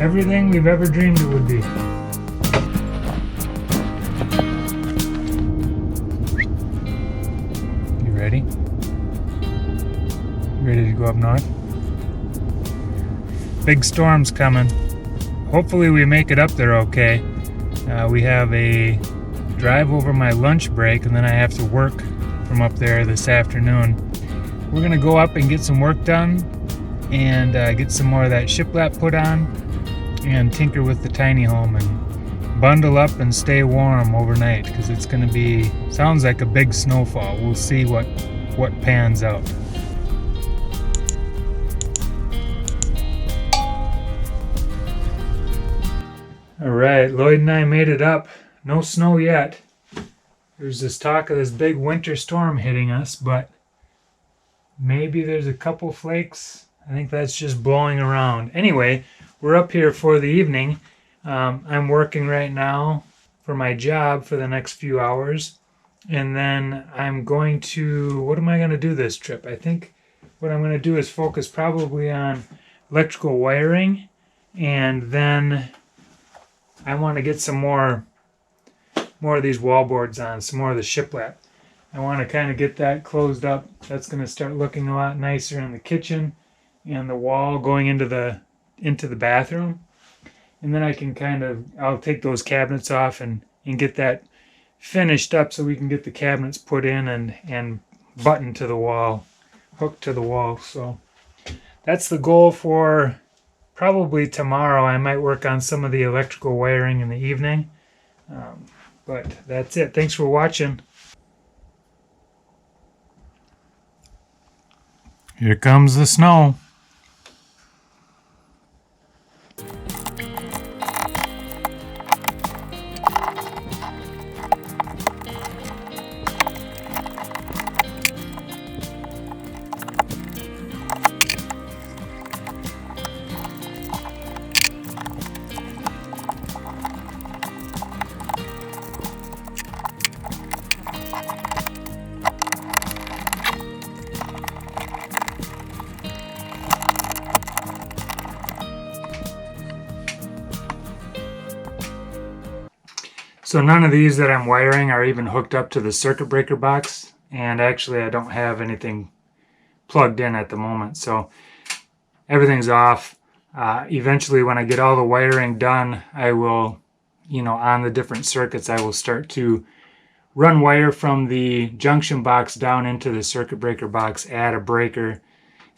Everything we've ever dreamed it would be. You ready? Ready to go up north? Big storm's coming. Hopefully we make it up there okay. We have a drive over my lunch break, and then I have to work from up there this afternoon. We're gonna go up and get some work done and get some more of that shiplap put on and tinker with the tiny home and bundle up and stay warm overnight, because it's gonna be, sounds like a big snowfall. We'll see what pans out. Alright, Lloyd and I made it up. No snow yet. There's this talk of this big winter storm hitting us, but maybe there's a couple flakes. I think that's just blowing around. Anyway, we're up here for the evening. I'm working right now for my job for the next few hours. And then I'm going to, what am I going to do this trip? I think what I'm going to do is focus probably on electrical wiring. And then I want to get some more of these wallboards on, some more of the shiplap. I want to kind of get that closed up. That's going to start looking a lot nicer in the kitchen and the wall going into the bathroom. And then I can I'll take those cabinets off and get that finished up so we can get the cabinets put in and buttoned to the wall, hooked to the wall. So that's the goal for probably tomorrow. I might work on some of the electrical wiring in the evening. But that's it. Thanks for watching. Here comes the snow. So none of these that I'm wiring are even hooked up to the circuit breaker box, and actually I don't have anything plugged in at the moment, so everything's off. Eventually when I get all the wiring done, I will, on the different circuits, I will start to run wire from the junction box down into the circuit breaker box, add a breaker,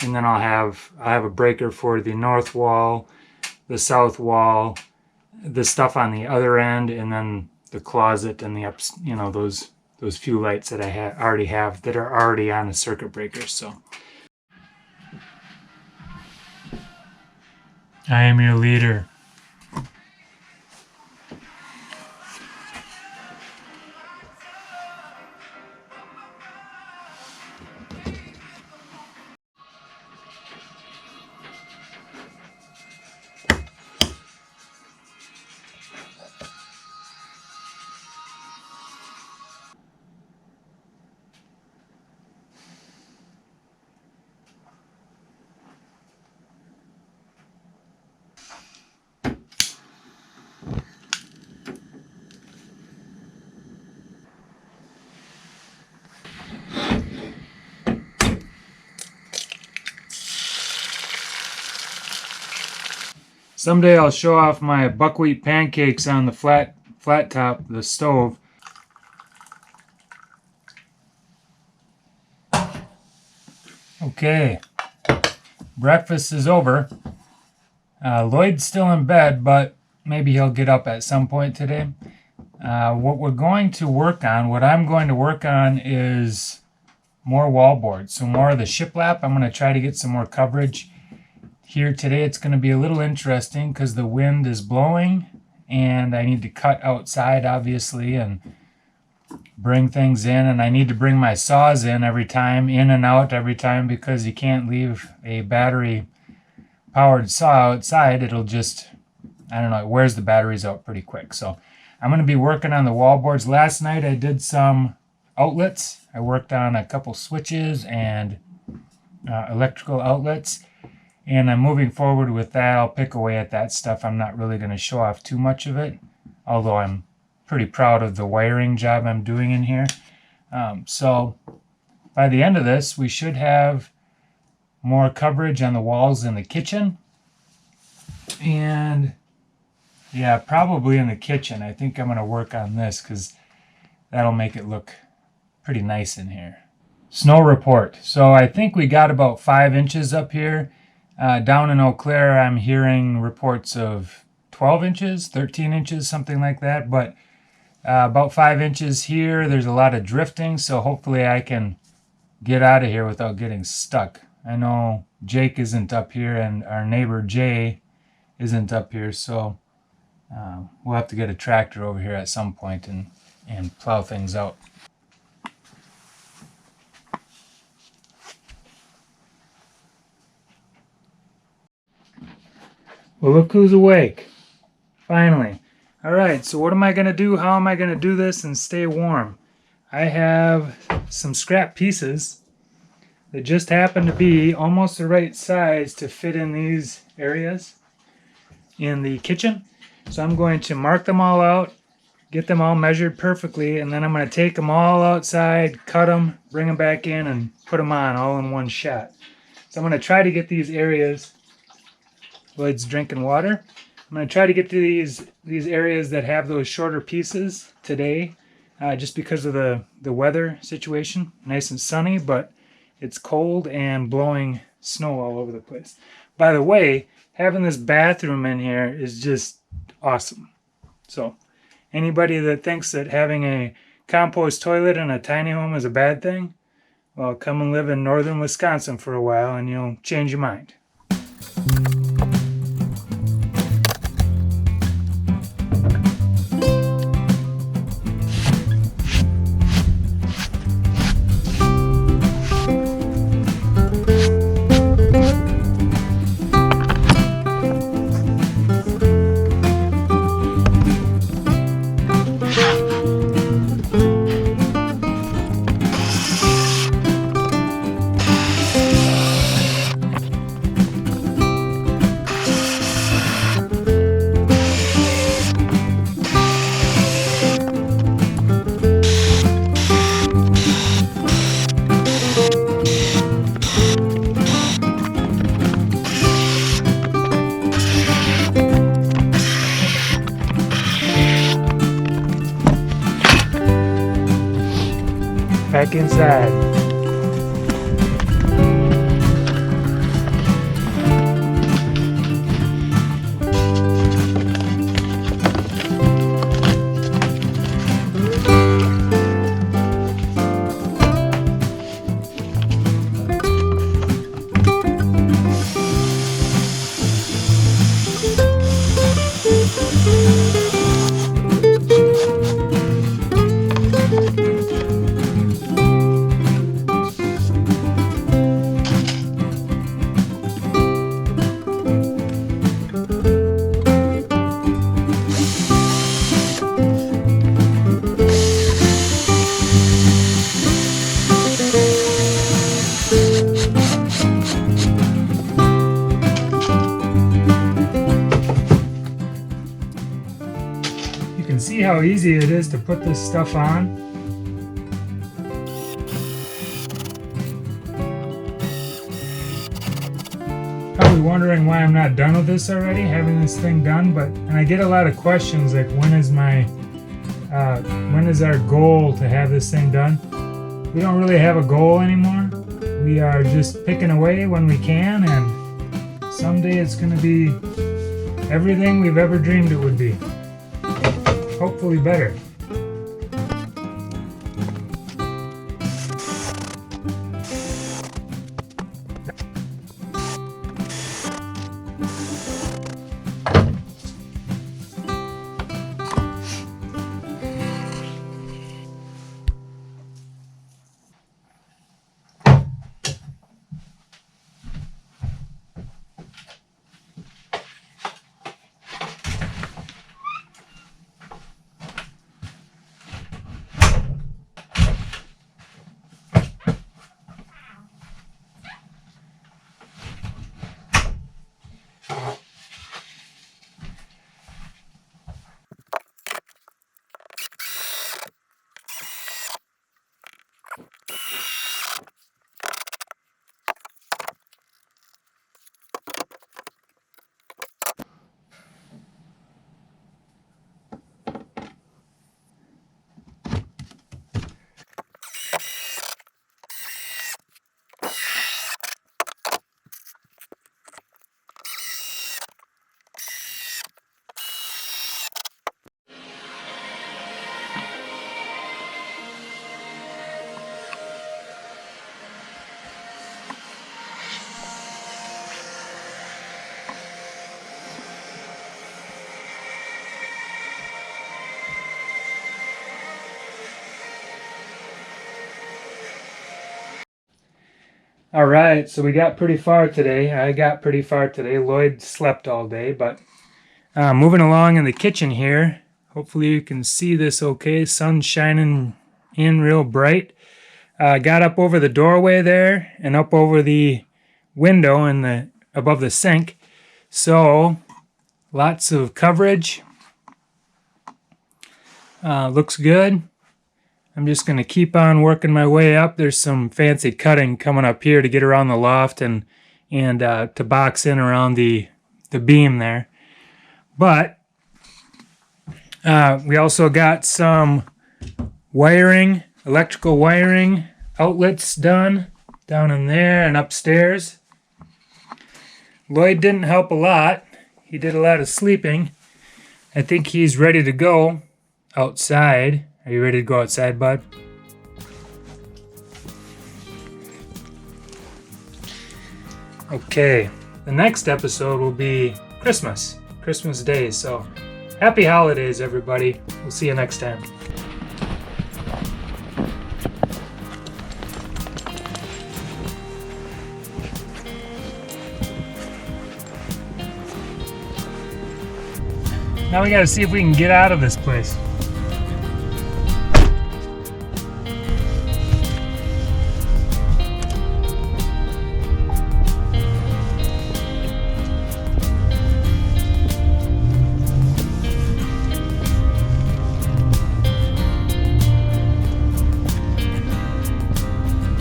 and then I'll have a breaker for the north wall, the south wall, the stuff on the other end, and then the closet and the ups, those few lights that I already have that are already on the circuit breaker. So I am your leader. Someday I'll show off my buckwheat pancakes on the flat top, the stove. Okay, breakfast is over. Lloyd's still in bed, but maybe he'll get up at some point today. What I'm going to work on is more wallboards, so more of the shiplap. I'm going to try to get some more coverage here today. It's going to be a little interesting because the wind is blowing and I need to cut outside obviously and bring things in, and I need to bring my saws in and out every time, because you can't leave a battery powered saw outside. It'll just, it wears the batteries out pretty quick. So I'm going to be working on the wallboards. Last night I did some outlets. I worked on a couple switches and electrical outlets. and I'm moving forward with that. I'll pick away at that stuff. I'm not really going to show off too much of it, although I'm pretty proud of the wiring job I'm doing in here. So by the end of this, we should have more coverage on the walls in the kitchen. And yeah, probably in the kitchen. I think I'm going to work on this because that'll make it look pretty nice in here. Snow report. So I think we got about 5 inches up here. Down in Eau Claire, I'm hearing reports of 12 inches, 13 inches, something like that. But about 5 inches here. There's a lot of drifting, so hopefully I can get out of here without getting stuck. I know Jake isn't up here, and our neighbor Jay isn't up here, so we'll have to get a tractor over here at some point and plow things out. Well, look who's awake. Finally. All right, so what am I going to do? How am I going to do this and stay warm? I have some scrap pieces that just happen to be almost the right size to fit in these areas in the kitchen. So I'm going to mark them all out, get them all measured perfectly, and then I'm going to take them all outside, cut them, bring them back in, and put them on all in one shot. So I'm going to try to get these areas. Lloyd's drinking water. I'm going to try to get to these areas that have those shorter pieces today, just because of the weather situation. Nice and sunny, but it's cold and blowing snow all over the place. By the way, having this bathroom in here is just awesome. So anybody that thinks that having a compost toilet in a tiny home is a bad thing, well, come and live in northern Wisconsin for a while and you'll change your mind. Back inside. See how easy it is to put this stuff on? Probably wondering why I'm not done with this already, having this thing done, and I get a lot of questions like when is our goal to have this thing done? We don't really have a goal anymore. We are just picking away when we can, and someday it's going to be everything we've ever dreamed it would be. Hopefully better. All right, so we got pretty far today. I got pretty far today. Lloyd slept all day, but moving along in the kitchen here. Hopefully you can see this okay. Sun's shining in real bright. Got up over the doorway there and up over the window and above the sink. So lots of coverage. Looks good. I'm just going to keep on working my way up. There's some fancy cutting coming up here to get around the loft and to box in around the beam there. But we also got some wiring, electrical wiring outlets done down in there and upstairs. Lloyd didn't help a lot. He did a lot of sleeping. I think he's ready to go outside. Are you ready to go outside, bud? Okay, the next episode will be Christmas Day. So happy holidays, everybody. We'll see you next time. Now we gotta see if we can get out of this place.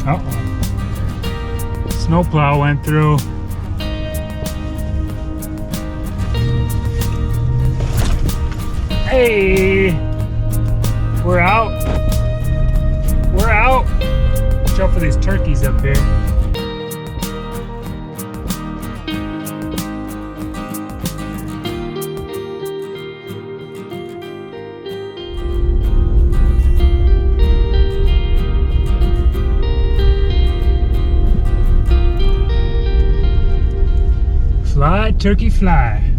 Uh-oh. Snowplow went through. Hey! We're out. We're out. Watch out for these turkeys up here. Fly, turkey, fly.